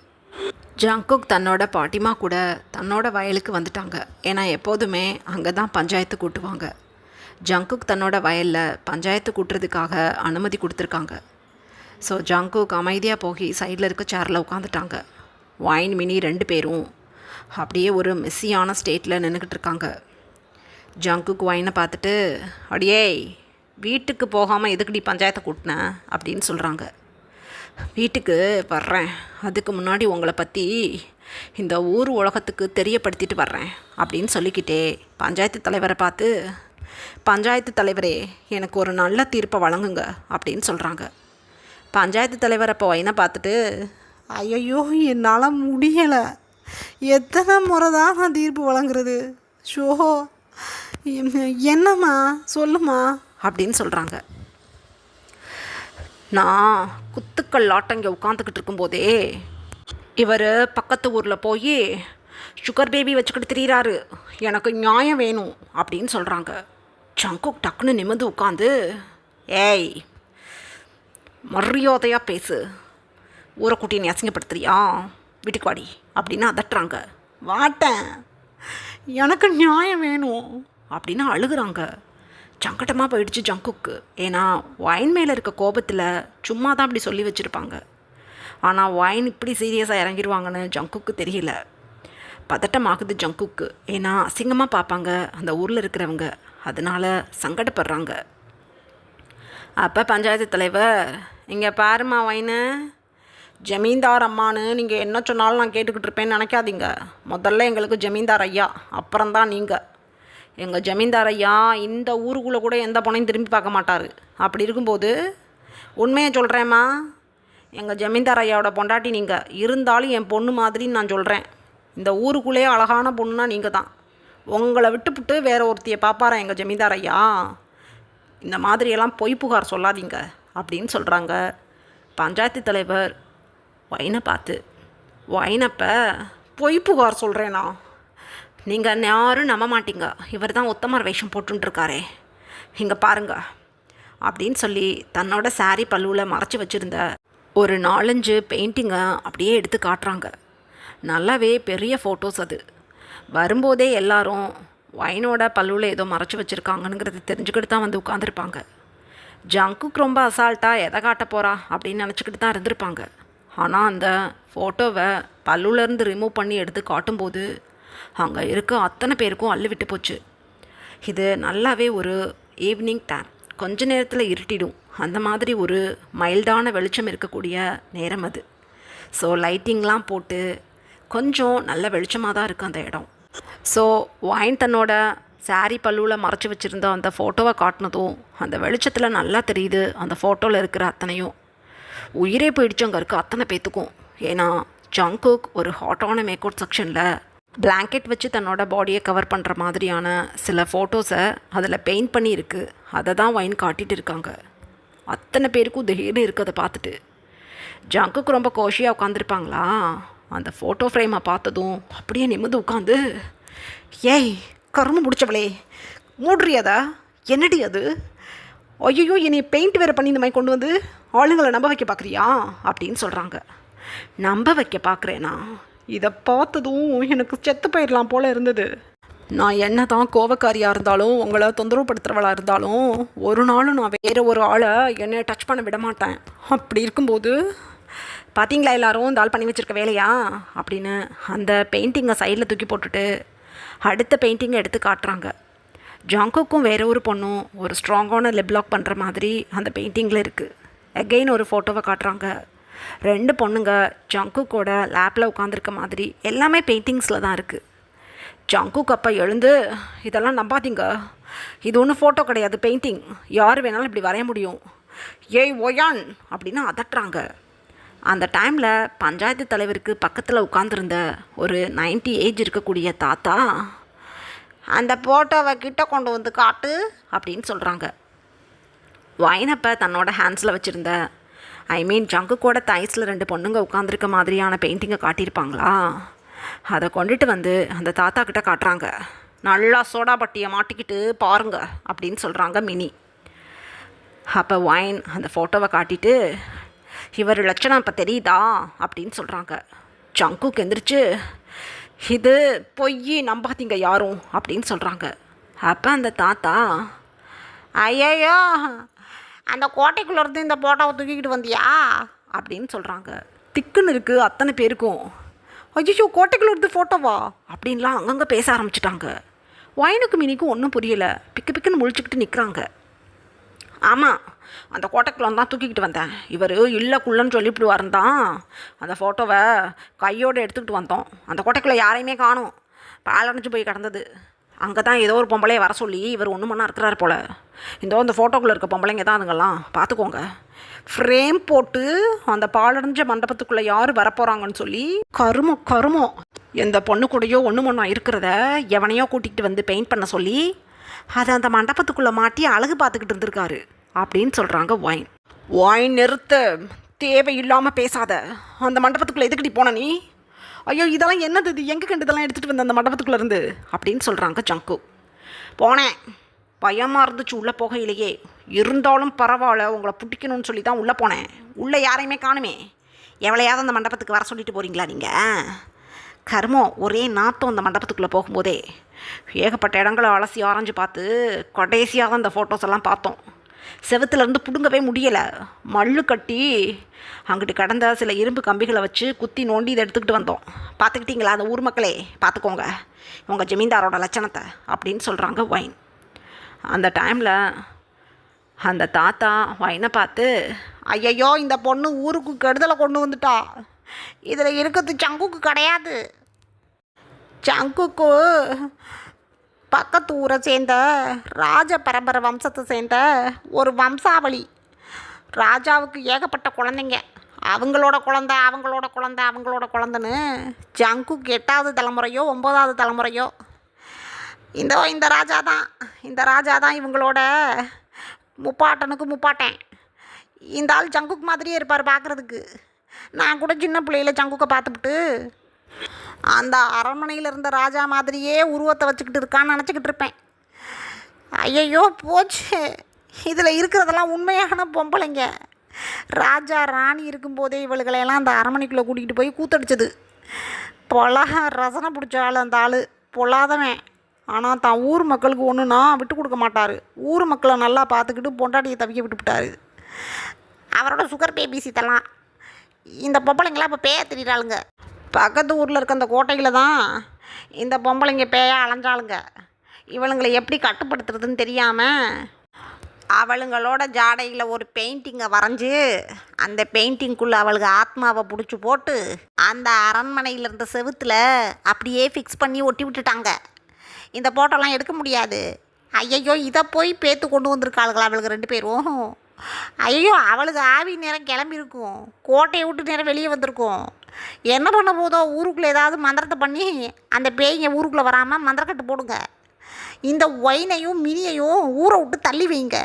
ஜங்குக் தன்னோட பாட்டிமா கூட தன்னோட வயலுக்கு வந்துட்டாங்க. ஏன்னா எப்போதுமே அங்கே தான் பஞ்சாயத்து கூட்டுவாங்க. ஜங்குக் தன்னோட வயலில் பஞ்சாயத்து கூட்டுறதுக்காக அனுமதி கொடுத்துருக்காங்க. ஸோ ஜங்குக் அமைதியாக போய் சைடில் இருக்க சேரில் உட்காந்துட்டாங்க. ஒயின் மினி 2 பேரும் அப்படியே ஒரு மெஸ்ஸியான ஸ்டேட்டில் நின்றுக்கிட்டு இருக்காங்க. ஜங்குக் ஒயினை பார்த்துட்டு, அடியே வீட்டுக்கு போகாமல் எதுக்குடி பஞ்சாயத்தை கூட்டினேன் அப்படின்னு சொல்கிறாங்க. வீட்டுக்கு வர்றேன், அதுக்கு முன்னாடி உங்களை பற்றி இந்த ஊர் உலகத்துக்கு தெரியப்படுத்திட்டு வர்றேன் அப்படின்னு சொல்லிக்கிட்டே பஞ்சாயத்து தலைவரை பார்த்து, பஞ்சாயத்து தலைவரே எனக்கு ஒரு நல்ல தீர்ப்பை வழங்குங்க அப்படின்னு சொல்கிறாங்க. பஞ்சாயத்து தலைவர் அப்போ ஒயினை பார்த்துட்டு, ஐயோ என்னால் முடியலை, எத்தனை முறை தான் நான் தீர்ப்பு வழங்குறது, ஷோ என்னம்மா சொல்லுமா அப்படின்னு சொல்கிறாங்க. நான் குத்துக்கல்லாட்டம் இங்கே உட்காந்துக்கிட்டு இருக்கும்போதே இவர் பக்கத்து ஊரில் போய் சுகர் பேபி வச்சுக்கிட்டு திரியிறாரு, எனக்கு நியாயம் வேணும் அப்படின்னு சொல்கிறாங்க. ஜங்குக் டக்குன்னு நிமிர்ந்து உட்காந்து, ஏய் மரியாதையாக பேசு, ஊரை கூட்டி நீ அசிங்கப்படுத்துறியா, வீட்டுக்கு வாடி அப்படின்னு அதட்டுறாங்க. வாட்டேன், எனக்கு நியாயம் வேணும் அப்படின்னு அழுகுறாங்க. சங்கட்டமாக போயிடுச்சு ஜங்குக்கு. ஏன்னா ஒயின் மேலே இருக்க கோபத்தில் சும்மா தான் அப்படி சொல்லி வச்சுருப்பாங்க. ஆனால் ஒயின் இப்படி சீரியஸாக இறங்கிடுவாங்கன்னு ஜங்குக்கு தெரியல. பதட்டமாகுது ஜங்குக்கு. ஏன்னா அசிங்கமாக பார்ப்பாங்க அந்த ஊரில் இருக்கிறவங்க, அதனால் சங்கடப்படுறாங்க. அப்போ பஞ்சாயத்து தலைவர், இங்கே பாருமா ஒயினு, ஜமீன்தார் அம்மானு நீங்கள் என்ன சொன்னாலும் நான் கேட்டுக்கிட்டு இருப்பேன்னு நினைக்காதீங்க. முதல்ல எங்களுக்கு ஜமீன்தார் ஐயா, அப்புறம்தான் நீங்கள். எங்கள் ஜமீன்தார் ஐயா இந்த ஊருக்குள்ளே கூட எந்த பொண்ணையும் திரும்பி பார்க்க மாட்டார். அப்படி இருக்கும்போது உண்மையை சொல்கிறேம்மா, எங்கள் ஜமீன்தார் ஐயாவோட பொண்டாட்டி நீங்கள், இருந்தாலும் என் பொண்ணு மாதிரின்னு நான் சொல்கிறேன். இந்த ஊருக்குள்ளேயே அழகான பொண்ணுனா நீங்கள் தான். உங்களை விட்டுப்புட்டு வேறு ஒருத்தியை பார்ப்பாரா எங்கள் ஜமீன்தார் ஐயா? இந்த மாதிரியெல்லாம் பொய் புகார் சொல்லாதீங்க அப்படின்னு சொல்கிறாங்க. பஞ்சாயத்து தலைவர் ஒயினை பார்த்து, ஒயினப்போ பொய் புகார் சொல்கிறேனா? நீங்கள் யாரும் நம்ப மாட்டீங்க, இவர் தான் உத்தமர் வேஷம் போட்டுருக்காரே, இங்கே பாருங்க அப்படின்னு சொல்லி தன்னோட saree பல்லுவில் மறைச்சி வச்சுருந்த ஒரு 4-5 பெயிண்டிங்கை அப்படியே எடுத்து காட்டுறாங்க. நல்லாவே பெரிய ஃபோட்டோஸ் அது. வரும்போதே எல்லாரும் ஒயினோட பல்லுவில் ஏதோ மறைச்சி வச்சுருக்காங்கங்கிறது தெரிஞ்சுக்கிட்டு தான் வந்து உட்காந்துருப்பாங்க. ஜங்குக்கு ரொம்ப அசால்ட்டாக எதை காட்ட போகிறா அப்படின்னு நினச்சிக்கிட்டு தான் இருந்திருப்பாங்க. ஆனால் அந்த ஃபோட்டோவை பல்லுலேருந்து ரிமூவ் பண்ணி எடுத்து காட்டும்போது அங்கே இருக்க அத்தனை பேருக்கும் அள்ளு விட்டு போச்சு. இது நல்லாவே ஒரு ஈவினிங் டைம், கொஞ்ச நேரத்தில் இருட்டிடும், அந்த மாதிரி ஒரு மைல்டான வெளிச்சம் இருக்கக்கூடிய நேரம் அது. ஸோ லைட்டிங்லாம் போட்டு கொஞ்சம் நல்ல வெளிச்சமாக தான் இருக்குது அந்த இடம். ஸோ ஒயின் தன்னோட saree பல்லுவில் மறைச்சி வச்சுருந்த அந்த ஃபோட்டோவை காட்டினதும் அந்த வெளிச்சத்தில் நல்லா தெரியுது அந்த ஃபோட்டோவில் இருக்கிற அத்தனையும். உயிரே போயிடுச்சு அங்கே இருக்க அத்தனை பேத்துக்கும். ஏன்னா ஜங்குக் ஒரு ஹாட்டான மேக்கவுட் செக்ஷனில் பிளாங்கெட் வச்சு தன்னோட பாடியை கவர் பண்ணுற மாதிரியான சில ஃபோட்டோஸை அதில் பெயிண்ட் பண்ணியிருக்கு. அதை தான் ஒயின் காட்டிகிட்டு இருக்காங்க. அத்தனை பேருக்கும் திடீர்னு இருக்குது அதை பார்த்துட்டு. ஜங்குக்கு ரொம்ப கோஷியாக உட்காந்துருப்பாங்களா, அந்த ஃபோட்டோ ஃப்ரேமை பார்த்ததும் அப்படியே நிமிர்ந்து உட்காந்து, ஏய் கரும்பு முடிச்சவளே மூடுறியாதா, என்னடி அது, ஐயோ என்னை பெயிண்ட் வேறு பண்ணி இந்த மாதிரி கொண்டு வந்து ஆளுங்களை நம்ப வைக்க பார்க்குறியா அப்படின்னு சொல்கிறாங்க. நம்ப வைக்க பார்க்குறேனா, இதை பார்த்ததும் எனக்கு செத்து போயிடலாம் போல் இருந்தது. நான் என்ன தான் கோவக்காரியாக இருந்தாலும் உங்களை தொந்தரவுப்படுத்துகிறவளாக இருந்தாலும் ஒரு நாளும் நான் வேறு ஒரு ஆளை என்னை டச் பண்ண விட மாட்டேன். அப்படி இருக்கும்போது பார்த்தீங்களா எல்லாரும் இந்த ஆள் பண்ணி வச்சுருக்க வேலையா அப்படின்னு அந்த பெயிண்டிங்கை சைடில் தூக்கி போட்டுட்டு அடுத்த பெயிண்டிங்கை எடுத்து காட்டுறாங்க. ஜங்குக்கும் வேற ஒரு பொண்ணும் ஒரு ஸ்ட்ராங்கான லிப்லாக் பண்ணுற மாதிரி அந்த பெயிண்டிங்கில் இருக்குது. அகெயின் ஒரு ஃபோட்டோவை காட்டுறாங்க. 2 பொண்ணுங்க ஜங்குக்கோட லேப்பில் உட்காந்துருக்க மாதிரி எல்லாமே பெயிண்டிங்ஸில் தான் இருக்குது. ஜங்குக்கு அப்போ எழுந்து, இதெல்லாம் நம்பாதீங்க, இது ஒன்றும் ஃபோட்டோ கிடையாது, பெயிண்டிங், யார் வேணாலும் இப்படி வரைய முடியும், ஏய் ஒயான் அப்படின்னு அதட்டுறாங்க. அந்த டைமில் பஞ்சாயத்து தலைவருக்கு பக்கத்தில் உட்காந்துருந்த ஒரு 90 ஏஜ் இருக்கக்கூடிய தாத்தா, அந்த ஃபோட்டோவை கிட்ட கொண்டு வந்து காட்டு அப்படின்னு சொல்கிறாங்க. ஒயினப்போ தன்னோட ஹேண்ட்ஸில் வச்சுருந்த ஜங்குக்கோட தைஸில் 2 பொண்ணுங்க உட்காந்துருக்க மாதிரியான பெயிண்டிங்கை காட்டியிருப்பாங்களா, அதை கொண்டுட்டு வந்து அந்த தாத்தா கிட்ட காட்டுறாங்க. நல்லா சோடா பட்டியை மாட்டிக்கிட்டு பாருங்க அப்படின்னு சொல்கிறாங்க மினி. அப்போ ஒயின் அந்த ஃபோட்டோவை காட்டிட்டு, இவர் லட்சணம் இப்போ தெரியுதா அப்படின்னு சொல்கிறாங்க. ஜங்குக்கு எந்திரிச்சு, இது பொய், நம்பாதீங்க யாரும் அப்படின்னு சொல்கிறாங்க. அப்போ அந்த தாத்தா, ஐயோ அந்த கோட்டைக்குள்ளேருந்து இந்த ஃபோட்டோவை தூக்கிக்கிட்டு வந்தியா அப்படின்னு சொல்கிறாங்க. திக்குன்னு இருக்குது அத்தனை பேருக்கும். ஐயோ கோட்டைக்குள்ளேருந்து ஃபோட்டோவா அப்படின்லாம் அங்கங்கே பேச ஆரம்பிச்சிட்டாங்க. ஒயினுக்கு மினிக்கும் ஒன்றும் புரியலை, பிக்கு பிக்குன்னு முழிச்சுக்கிட்டு நிற்கிறாங்க. ஆமாம், அந்த கோட்டைக்குள்ளே தான் தூக்கிக்கிட்டு வந்தேன், இவர் இல்லை குள்ளன்னு சொல்லிவிடுவாருன்னு தான் அந்த ஃபோட்டோவை கையோடு எடுத்துக்கிட்டு வந்தோம். அந்த கோட்டைக்குள்ளே யாரையுமே காணும், பாலடைஞ்சு போய் கிடந்தது. அங்கே தான் ஏதோ ஒரு பொம்பளையை வர சொல்லி இவர் 1 மணி நேரம் இருக்கிறார் போல். அந்த ஃபோட்டோக்குள்ளே இருக்க பொம்பளைங்க தான் அதுங்கெல்லாம், பார்த்துக்கோங்க. ஃப்ரேம் போட்டு அந்த பாலடைஞ்ச மண்டபத்துக்குள்ளே யார் வரப்போகிறாங்கன்னு சொல்லி கருமம் எந்த பொண்ணு கூடயோ 1 மணி நேரம் இருக்கிறத எவனையோ கூட்டிகிட்டு வந்து பெயிண்ட் பண்ண சொல்லி அதை அந்த மண்டபத்துக்குள்ளே மாட்டி அழகு பார்த்துக்கிட்டு இருந்திருக்காரு அப்படின்னு சொல்கிறாங்க ஒயின். ஒயின் நிறுத்து, தேவையில்லாமல் பேசாத, அந்த மண்டபத்துக்குள்ளே எதுக்கிட்டி போன நீ, ஐயோ இதெல்லாம் என்னது, இது எங்கே கண்டு இதெல்லாம் எடுத்துகிட்டு வந்த அந்த மண்டபத்துக்குள்ளேருந்து அப்படின்னு சொல்கிறாங்க ஜங்கு. போனேன், பயமாக இருந்துச்சு உள்ளே போகையிலேயே, இருந்தாலும் பரவாயில்ல உங்களை பிடிக்கணும்னு சொல்லி தான் உள்ளே போனேன். உள்ளே யாரையுமே காணுமே, எவளையாவது அந்த மண்டபத்துக்கு வர சொல்லிட்டு போகிறீங்களா நீங்கள்? கர்மம், ஒரே நாத்தம் அந்த மண்டபத்துக்குள்ளே போகும்போதே. ஏகப்பட்ட இடங்களை அலசி ஆராய்ஞ்சு பார்த்து கடைசியாக தான் இந்த ஃபோட்டோஸ் எல்லாம் பார்த்தோம். செவத்துலேருந்து பிடுங்கவே முடியலை, மல்லு கட்டி அங்கிட்டு கடந்த சில இரும்பு கம்பிகளை வச்சு குத்தி நோண்டி இதை எடுத்துக்கிட்டு வந்தோம். பார்த்துக்கிட்டிங்களா அந்த ஊர் மக்களே, பார்த்துக்கோங்க உங்கள் ஜமீன்தாரோட லட்சணத்தை அப்படின்னு சொல்கிறாங்க ஒயின். அந்த டைமில் அந்த தாத்தா ஒயினை பார்த்து, ஐயையோ இந்த பொண்ணு ஊருக்கு கெடுதலை கொண்டு வந்துட்டா, இதில் இருக்கிறது ஜங்குக்கு கிடையாது, ஜங்குக்கு பக்கத்து ஊரை சேர்ந்த ராஜ பரம்பரை வம்சத்தை சேர்ந்த ஒரு வம்சாவளி. ராஜாவுக்கு ஏகப்பட்ட குழந்தைங்க, அவங்களோட குழந்தைன்னு ஜங்குக்கு 8வது தலைமுறையோ 9வது தலைமுறையோ. இந்த ராஜா தான் இவங்களோட முப்பாட்டனுக்கு முப்பாட்டேன். இந்த ஆள் ஜங்குக்கு மாதிரியே இருப்பார் பார்க்குறதுக்கு. நான் கூட சின்ன பிள்ளையில ஜங்குக்கை பார்த்துக்கிட்டு அந்த அரண்மனையில் இருந்த ராஜா மாதிரியே உருவத்தை வச்சுக்கிட்டு இருக்கான்னு நினச்சிக்கிட்டு இருப்பேன். ஐயையோ போச்சு. இதில் இருக்கிறதெல்லாம் உண்மையான பொம்பளைங்க. ராஜா ராணி இருக்கும்போதே இவளுகளையெல்லாம் அந்த அரண்மனைக்குள்ளே கூட்டிகிட்டு போய் கூத்தடிச்சது. ரசனை பிடிச்ச ஆள் அந்த ஆள், பொல்லாதவன். ஆனால் தான் ஊர் மக்களுக்கு ஒன்றுனா விட்டு கொடுக்க மாட்டார். ஊர் மக்களை நல்லா பார்த்துக்கிட்டு பொண்டாட்டியை தவிக்க விட்டுவிட்டார். அவரோட சுகர் பேபிஸ் இதெல்லாம். இந்த பொம்பளைங்களாம் இப்போ பேய திரிகிறாளுங்க. பக்கத்து ஊரில் இருக்க அந்த கோட்டையில் தான் இந்த பொம்பளைங்க பேயா அலைஞ்சாளுங்க. இவளுங்களை எப்படி கட்டுப்படுத்துறதுன்னு தெரியாமல் அவளுங்களோட ஜாடையில் ஒரு பெயிண்டிங்கை வரைஞ்சி அந்த பெயிண்டிங்குள்ளே அவளுக்கு ஆத்மாவை பிடிச்சி போட்டு அந்த அரண்மனையில் இருந்த செவுத்தில் அப்படியே ஃபிக்ஸ் பண்ணி ஒட்டி விட்டுட்டாங்க. இந்த ஃபோட்டோலாம் எடுக்க முடியாது. ஐயையோ, இதை போய் பேத்து கொண்டு வந்திருக்காளுங்களா அவளுக்கு 2 பேரும். ஐயோ, அவளுக்கு ஆவி நேரம் கிளம்பியிருக்கும். கோட்டையை விட்டு நேரம் வெளியே வந்திருக்கும். என்ன பண்ண போதோ ஊருக்குள்ளே ஏதாவது மந்திரத்தை பண்ணி அந்த பேய்ங்க ஊருக்குள்ளே வராமல் மந்திரக்கட்டு போடுங்க. இந்த ஒயினையும் மினியையும் ஊரை விட்டு தள்ளி வைங்க.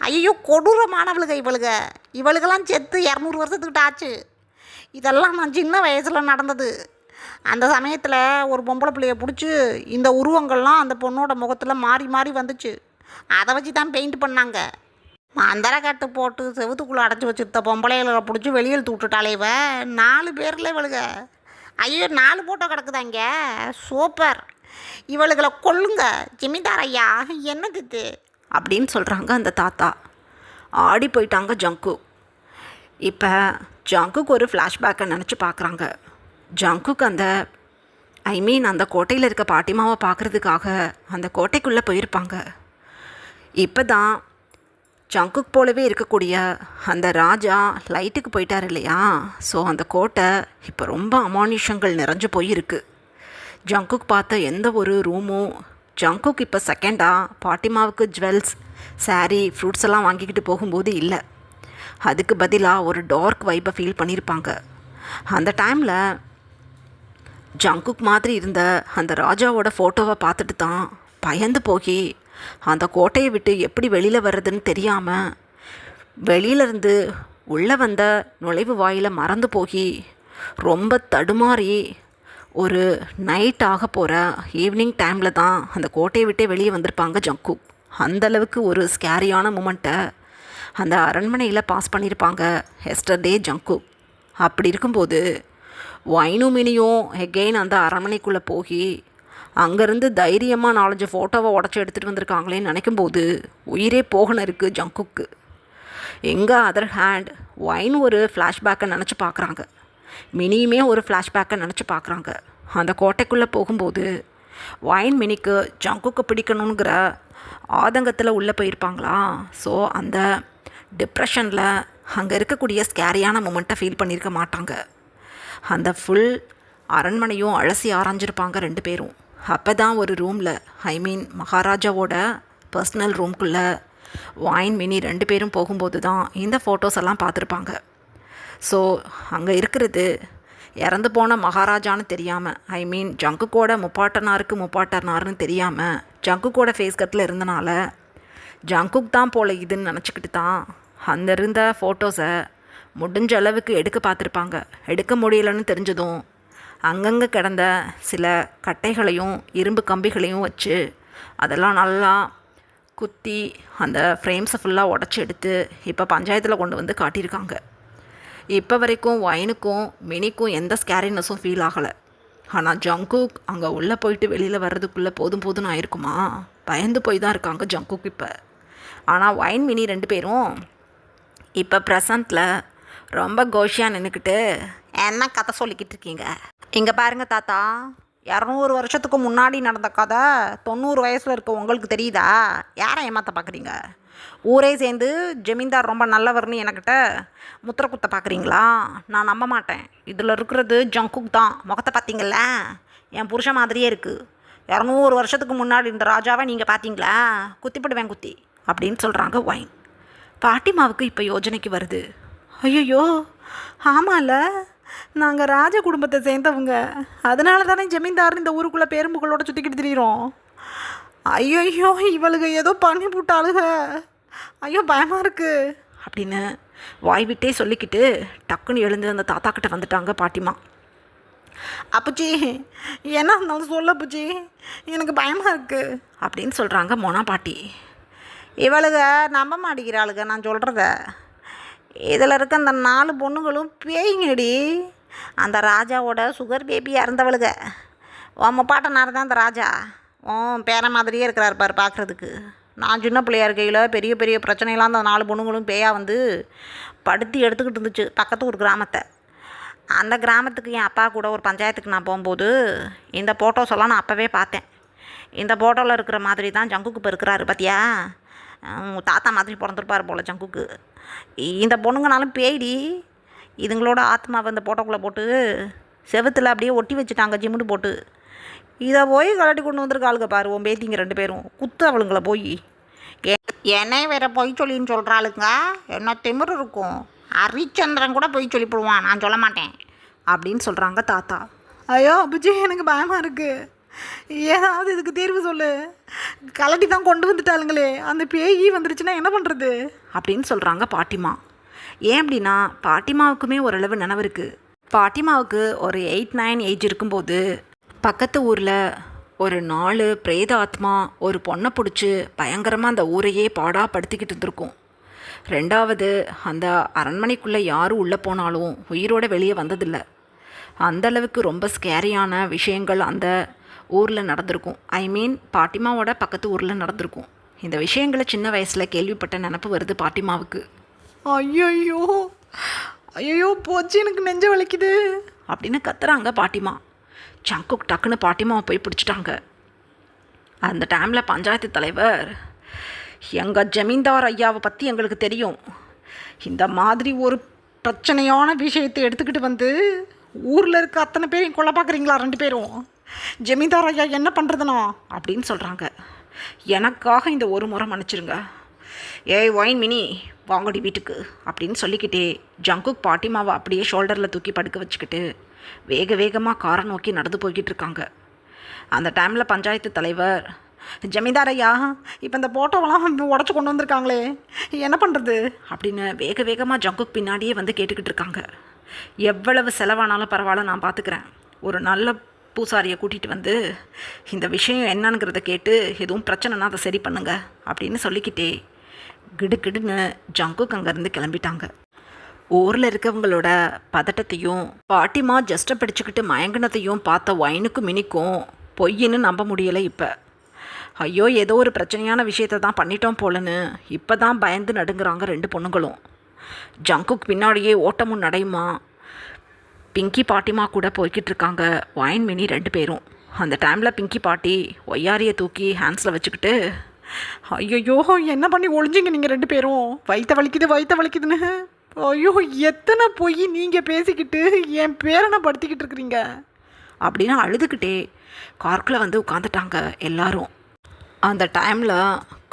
ஐயோ, கொடூரமானவளுங்க இவளுக்கெல்லாம் செத்து 200 வருஷத்துக்கிட்ட ஆச்சு. இதெல்லாம் நான் சின்ன வயசில் நடந்தது. அந்த சமயத்தில் ஒரு பொம்பளை பிள்ளைய பிடிச்சி இந்த உருவங்கள்லாம் அந்த பொண்ணோட முகத்தில் மாறி மாறி வந்துச்சு. அதை வச்சு தான் பெயிண்ட் பண்ணாங்க. மந்திரக்கட்டு போட்டு செவுத்துக்குள்ளே அடைச்சி வச்சுருந்த பொம்பளைகளை பிடிச்சி வெளியில் தூட்டுட்டாலே 4 பேரில் இவளுக. ஐயோ, 4 ஃபோட்டோ கிடக்குதாங்க. சூப்பர். இவளுகளை கொல்லுங்க ஜமீன்தார் ஐயா. என்ன தித்து அப்படின்னு சொல்கிறாங்க அந்த தாத்தா. ஆடி போயிட்டாங்க ஜங்கு. இப்போ ஜங்குக்கு ஒரு ஃப்ளாஷ்பேக்கை நினச்சி பார்க்குறாங்க. ஜங்குக்கு அந்த கோட்டையில் இருக்க பாட்டிமாவை பார்க்குறதுக்காக அந்த கோட்டைக்குள்ளே போயிருப்பாங்க. இப்போ தான் ஜங்குக்கு போலவே இருக்கக்கூடிய அந்த ராஜா லைட்டுக்கு போயிட்டார் இல்லையா? ஸோ அந்த கோட்டை இப்போ ரொம்ப அமானுஷங்கள் நிறைஞ்சு போயிருக்கு. ஜங்குக்கு பார்த்த எந்த ஒரு ரூமும் ஜங்குக்கு இப்போ செகண்டாக பாட்டிமாவுக்கு ஜுவல்ஸ், சாரீ, ஃப்ரூட்ஸ் எல்லாம் வாங்கிக்கிட்டு போகும்போது இல்லை. அதுக்கு பதிலாக ஒரு டார்க் வைப்பை ஃபீல் பண்ணியிருப்பாங்க. அந்த டைமில் ஜங்குக் மாதிரி இருந்த அந்த ராஜாவோட ஃபோட்டோவை பார்த்துட்டு தான் பயந்து போய் அந்த கோட்டையை விட்டு எப்படி வெளியில் வர்றதுன்னு தெரியாமல் வெளியிலேருந்து உள்ளே வந்த நுழைவு வாயில் மறந்து போய் ரொம்ப தடுமாறி ஒரு நைட் ஆக போகிற ஈவினிங் டைமில் தான் அந்த கோட்டையை விட்டே வெளியே வந்திருப்பாங்க ஜங்குக். அந்தளவுக்கு ஒரு ஸ்கேரியான மூமெண்ட்டை அந்த அரண்மனையில் பாஸ் பண்ணியிருப்பாங்க எஸ்டர்டே ஜங்குக். அப்படி இருக்கும்போது வைனும் மினியும் எகெயின் அந்த அரண்மனைக்குள்ளே போய் அங்கேருந்து தைரியமாக 4-5 ஃபோட்டோவை உடச்சி எடுத்துகிட்டு வந்திருக்காங்களேன்னு நினைக்கும்போது உயிரே போகணும் இருக்குது ஜங்குக்கு. எங்கே அதர் ஹேண்ட் வைன் ஒரு ஃப்ளாஷ்பேக்கை நினச்சி பார்க்குறாங்க. மினியுமே ஒரு ஃப்ளாஷ்பேக்கை நினச்சி பார்க்குறாங்க. அந்த கோட்டைக்குள்ளே போகும்போது வைன் மினிக்கு ஜங்குக்கு பிடிக்கணுங்கிற ஆதங்கத்தில் உள்ளே போயிருப்பாங்களா? ஸோ அந்த டிப்ரெஷனில் அங்கே இருக்கக்கூடிய ஸ்கேரியான மூமெண்ட்டை ஃபீல் பண்ணியிருக்க மாட்டாங்க. அந்த ஃபுல் அரண்மனையும் அலசி ஆராய்ஞ்சிருப்பாங்க 2 பேரும். அப்போ தான் ஒரு ரூமில் மகாராஜாவோட பர்சனல் ரூம்குள்ளே வைன் மினி 2 பேரும் போகும்போது தான் இந்த ஃபோட்டோஸ் எல்லாம் பார்த்துருப்பாங்க. ஸோ அங்கே இருக்கிறது இறந்து போன மகாராஜான்னு தெரியாமல் ஜங்குக்கோட முப்பாட்டனாருன்னு தெரியாமல் ஜங்குக்கோட ஃபேஸ் கட்டில் இருந்தனால ஜங்குக் தான் போல் இதுன்னு நினச்சிக்கிட்டு தான் அந்த இருந்த ஃபோட்டோஸை முடிஞ்ச அளவுக்கு எடுக்க பார்த்துருப்பாங்க. எடுக்க முடியலன்னு தெரிஞ்சதும் அங்கங்கே கிடந்த சில கட்டைகளையும் இரும்பு கம்பிகளையும் வச்சு அதெல்லாம் நல்லா குத்தி அந்த ஃப்ரேம்ஸை ஃபுல்லாக உடச்சி எடுத்து இப்போ பஞ்சாயத்தில் கொண்டு வந்து காட்டியிருக்காங்க. இப்போ வரைக்கும் வைனுக்கும் மினிக்கும் எந்த ஸ்கேரினஸும் ஃபீல் ஆகலை. ஆனால் ஜங்குக் அங்கே உள்ளே போயிட்டு வெளியில் வர்றதுக்குள்ளே போதும்னு ஆயிருக்குமா? பயந்து போய் தான் இருக்காங்க ஜங்குக் இப்போ. ஆனால் வைன் மினி 2 பேரும் இப்போ ப்ரெசண்ட்டில் ரொம்ப கோஷியாக நின்றுக்கிட்டு என்ன கதை சொல்லிக்கிட்டு இருக்கீங்க? இங்கே பாருங்கள் தாத்தா, 200 வருஷத்துக்கு முன்னாடி நடந்த கதை 90 வயசில் இருக்க உங்களுக்கு தெரியுதா? யாரை ஏமாற்ற பார்க்குறீங்க? ஊரே சேர்ந்து ஜமீன்தார் ரொம்ப நல்லவர்னு என்கிட்ட முத்திரை குத்த பார்க்குறீங்களா? நான் நம்ப மாட்டேன். இதில் இருக்கிறது ஜங்குக் தான். முகத்தை பார்த்தீங்கள, என் புருஷன் மாதிரியே இருக்குது. 200 வருஷத்துக்கு முன்னாடி இந்த ராஜாவை நீங்கள் பார்த்தீங்களா? குத்திப்படுவேன் குத்தி அப்படின்னு சொல்கிறாங்க வைன். பாட்டிமாவுக்கு இப்போ யோஜனைக்கு வருது. ஐயோ, ஆமாம்ல, நாங்கள் ராஜ குடும்பத்தை சேர்ந்தவங்க. அதனால தானே ஜமீன்தார் இந்த ஊருக்குள்ளே பேரும்புகளோட சுற்றிக்கிட்டு திரியிறோம். ஐயோ, இவளுக்கு ஏதோ பண்ணி போட்டாளுக. ஐயோ, பயமாக இருக்குது அப்படின்னு வாய் விட்டே சொல்லிக்கிட்டு டக்குன்னு எழுந்து அந்த தாத்தா கிட்ட வந்துட்டாங்க பாட்டிமா. அப்புச்சி, என்ன இருந்தாலும் சொல்ல அப்புச்சி, எனக்கு பயமாக இருக்குது அப்படின்னு சொல்கிறாங்க மோனா பாட்டி. இவளுக நம்ப மாட்டேங்கிறாளுங்க நான் சொல்கிறத. இதில் இருக்க அந்த 4 பொண்ணுங்களும் பேய்ங்கடி. அந்த ராஜாவோட சுகர் பேபியாக இருந்தவளுக. உன் முப்பாட்டனார் தான் அந்த ராஜா. பேர மாதிரியே இருக்கிறார் பாரு பார்க்குறதுக்கு. நான் சின்ன பிள்ளையா இருக்கையில் பெரிய பெரிய பிரச்சனையெல்லாம் அந்த 4 பொண்ணுங்களும் பேயா வந்து படுத்தி எடுத்துக்கிட்டு இருந்துச்சு பக்கத்து ஒரு கிராமத்தை. அந்த கிராமத்துக்கு என் அப்பா கூட ஒரு பஞ்சாயத்துக்கு நான் போகும்போது இந்த ஃபோட்டோஸ் எல்லாம் நான் அப்போவே பார்த்தேன். இந்த ஃபோட்டோவில் இருக்கிற மாதிரி தான் ஜங்குக்கு இப்போ இருக்கிறாரு பார்த்தியா. தாத்தா மாதிரி பிறந்திருப்பார் போல் ஜங்குக்கு. இந்த பொண்ணுங்கனாலும் பேய்டி. இதுங்களோட ஆத்மாவை இந்த ஃபோட்டோக்குள்ளே போட்டு செவுத்தில் அப்படியே ஒட்டி வச்சுட்டாங்க ஜிம்முட்டு போட்டு. இதை போய் கலட்டி கொண்டு வந்திருக்காளுங்க பாரு உன் பேத்திங்க 2 பேரும். குத்து அவளுங்களை போய் என்னை வேற பொய் சொல்லின்னு சொல்கிறாளுங்க. என்ன திமிரு இருக்கும். ஹரிச்சந்திரன் கூட பொய் சொல்லிவிடுவான், நான் சொல்ல மாட்டேன் அப்படின்னு சொல்கிறாங்க தாத்தா. ஐயோ அப்புச்சி எனக்கு பயமாக இருக்குது. ஏதாவது இதுக்கு தீர்வு சொல்லு. கலட்டி தான் கொண்டு வந்துட்டாளுங்களே, அந்த பேய் வந்துருச்சுன்னா என்ன பண்ணுறது அப்படின்னு சொல்கிறாங்க பாட்டிமா. ஏன் அப்படின்னா பாட்டிமாவுக்குமே ஓரளவு நினைவு இருக்குது. பாட்டிமாவுக்கு ஒரு 8-9 ஏஜ் இருக்கும்போது பக்கத்து ஊரில் ஒரு 4 பிரேத ஆத்மா ஒரு பொண்ணை பிடிச்சி பயங்கரமாக அந்த ஊரையே பாடாப்படுத்திக்கிட்டு இருந்திருக்கும். 2வது அந்த அரண்மனைக்குள்ளே யார் உள்ளே போனாலும் உயிரோடு வெளியே வந்ததில்லை. அந்தளவுக்கு ரொம்ப ஸ்கேரியான விஷயங்கள் அந்த ஊரில் நடந்திருக்கும். ஐ மீன் பாட்டிமாவோட பக்கத்து ஊரில் நடந்திருக்கும். இந்த விஷயங்களை சின்ன வயசில் கேள்விப்பட்ட நினப்பு வருது பாட்டிமாவுக்கு. ஐயோ ஐயோ போச்சு, எனக்கு நெஞ்ச வலிக்குது அப்படின்னு கத்துறாங்க பாட்டிமா. ஜங்குக் டக்குன்னு பாட்டிமாவை போய் பிடிச்சிட்டாங்க. அந்த டைமில் பஞ்சாயத்து தலைவர், எங்கள் ஜமீன்தார் ஐயாவை பற்றி எங்களுக்கு தெரியும். இந்த மாதிரி ஒரு பிரச்சனையான விஷயத்தை எடுத்துக்கிட்டு வந்து ஊரில் இருக்க அத்தனை பேரையும் கொல்ல பார்க்குறீங்களா 2 பேரும்? ஜமீன்தார் ஐயா என்ன பண்ணுறதுனா அப்படின்னு சொல்கிறாங்க. எனக்காக இந்த ஒரு முறை மன்னிச்சிருங்க. ஏய் ஒயின் மினி வாங்கடி வீட்டுக்கு அப்படின்னு சொல்லிக்கிட்டே ஜங்குக் பாட்டிமாவை அப்படியே ஷோல்டரில் தூக்கி படுக்க வச்சுக்கிட்டு வேக வேகமாக காரை நோக்கி நடந்து போய்கிட்டு இருக்காங்க. அந்த டைமில் பஞ்சாயத்து தலைவர், ஜமீன்தார் ஐயா இப்போ இந்த ஃபோட்டோவெல்லாம் உடச்சி கொண்டு வந்திருக்காங்களே என்ன பண்ணுறது அப்படின்னு வேக வேகமாக ஜங்குக் பின்னாடியே வந்து கேட்டுக்கிட்டு இருக்காங்க. எவ்வளவு செலவானாலும் பரவாயில்ல, நான் பார்த்துக்கிறேன். ஒரு நல்ல பூசாரியை கூட்டிகிட்டு வந்து இந்த விஷயம் என்னங்கிறத கேட்டு எதுவும் பிரச்சனைனா அதை சரி பண்ணுங்க அப்படின்னு சொல்லிக்கிட்டே கிடுகிடுன்னு ஜங்குக் அங்கேருந்து கிளம்பிட்டாங்க. ஊரில் இருக்கவங்களோட பதட்டத்தையும் பாட்டிமா ஜஸ்ட்டை பிடிச்சிக்கிட்டு மயங்கினதையும் பார்த்த ஒயினுக்கும் மினிக்கும் பொய்ன்னு நம்ப முடியலை. இப்போ ஐயோ ஏதோ ஒரு பிரச்சனையான விஷயத்தை தான் பண்ணிட்டோம் போலன்னு இப்போ தான் பயந்து நடுங்குறாங்க 2 பொண்ணுங்களும். ஜங்குக் பின்னாடியே ஓட்டமும் நடையுமா பிங்கி பாட்டிமா கூட போய்கிட்டு இருக்காங்க ஒயின் மினி 2 பேரும். அந்த டைமில் பிங்கி பாட்டி ஒய்யாரியை தூக்கி ஹேண்ட்ஸில் வச்சுக்கிட்டு, ஐயோ என்ன பண்ணி ஒளிஞ்சிங்க நீங்கள் 2 பேரும்? வயிற்ற வலிக்குதுன்னு ஐயோ எத்தனை பொய் நீங்கள் பேசிக்கிட்டு என் பேரனை படுத்திக்கிட்டு இருக்கிறீங்க அப்படின்னு அழுதுகிட்டே காருக்குள்ளே வந்து உட்காந்துட்டாங்க எல்லாரும். அந்த டைமில்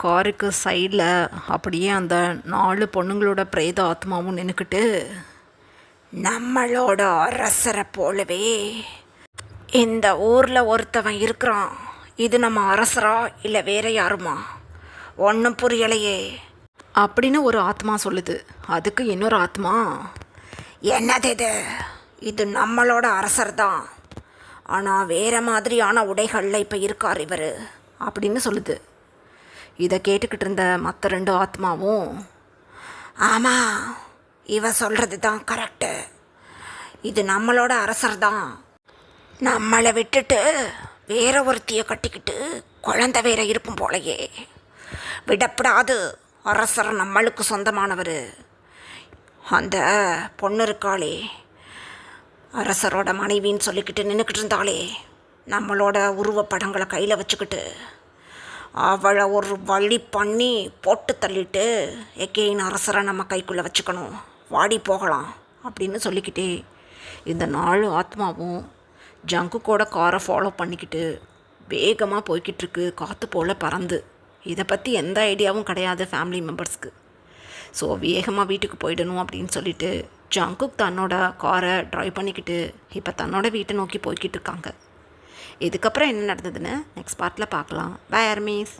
காருக்கு சைடில் அப்படியே அந்த 4 பொண்ணுங்களோட பிரேத ஆத்மாவும் நின்றுக்கிட்டு, நம்மளோட அரசரை போலவே இந்த ஊரில் ஒருத்தவன் இருக்கிறான். இது நம்ம அரசரா இல்லை வேற யாருமா ஒன்றும் புரியலையே அப்படின்னு ஒரு ஆத்மா சொல்லுது. அதுக்கு இன்னொரு ஆத்மா, என்னது இது நம்மளோட அரசர் தான், ஆனால் வேறு மாதிரியான உடைகளில் இப்போ இருக்கார் இவர் அப்படின்னு சொல்லுது. இதை கேட்டுக்கிட்டு இருந்த மற்ற 2 ஆத்மாவும், ஆமாம் இவ சொல்கிறது தான் கரெக்டு, இது நம்மளோட அரசர் தான், நம்மளை விட்டுட்டு வேற ஒருத்தியை கட்டிக்கிட்டு குழந்தை வேற இருப்பும் போலையே, விடப்படாது, அரசர் நம்மளுக்கு சொந்தமானவர். அந்த பொண்ணு இருக்காளே அரசரோட மனைவின்னு சொல்லிக்கிட்டு நின்றுக்கிட்டு இருந்தாலே நம்மளோட உருவப்படங்களை கையில் வச்சுக்கிட்டு அவளை ஒரு வழி பண்ணி போட்டு தள்ளிட்டு எகெயின் அரசரை நம்ம கைக்குள்ளே வச்சுக்கணும், வாடி போகலாம் அப்படின்னு சொல்லிக்கிட்டே இந்த 4 ஆத்மாவும் ஜங்குக்கோட காரை ஃபாலோ பண்ணிக்கிட்டு வேகமாக போய்கிட்டுருக்கு காற்று போல் பறந்து. இதை பற்றி எந்த ஐடியாவும் கிடையாது ஃபேமிலி மெம்பர்ஸ்க்கு. ஸோ வேகமாக வீட்டுக்கு போயிடணும் அப்படின்னு சொல்லிட்டு ஜங்குக் தன்னோட காரை ட்ரைவ் பண்ணிக்கிட்டு இப்போ தன்னோட வீட்டை நோக்கி போய்கிட்டு இருக்காங்க. இதுக்கப்புறம் என்ன நடந்ததுன்னு நெக்ஸ்ட் பார்ட்டில் பார்க்கலாம். Bye armies.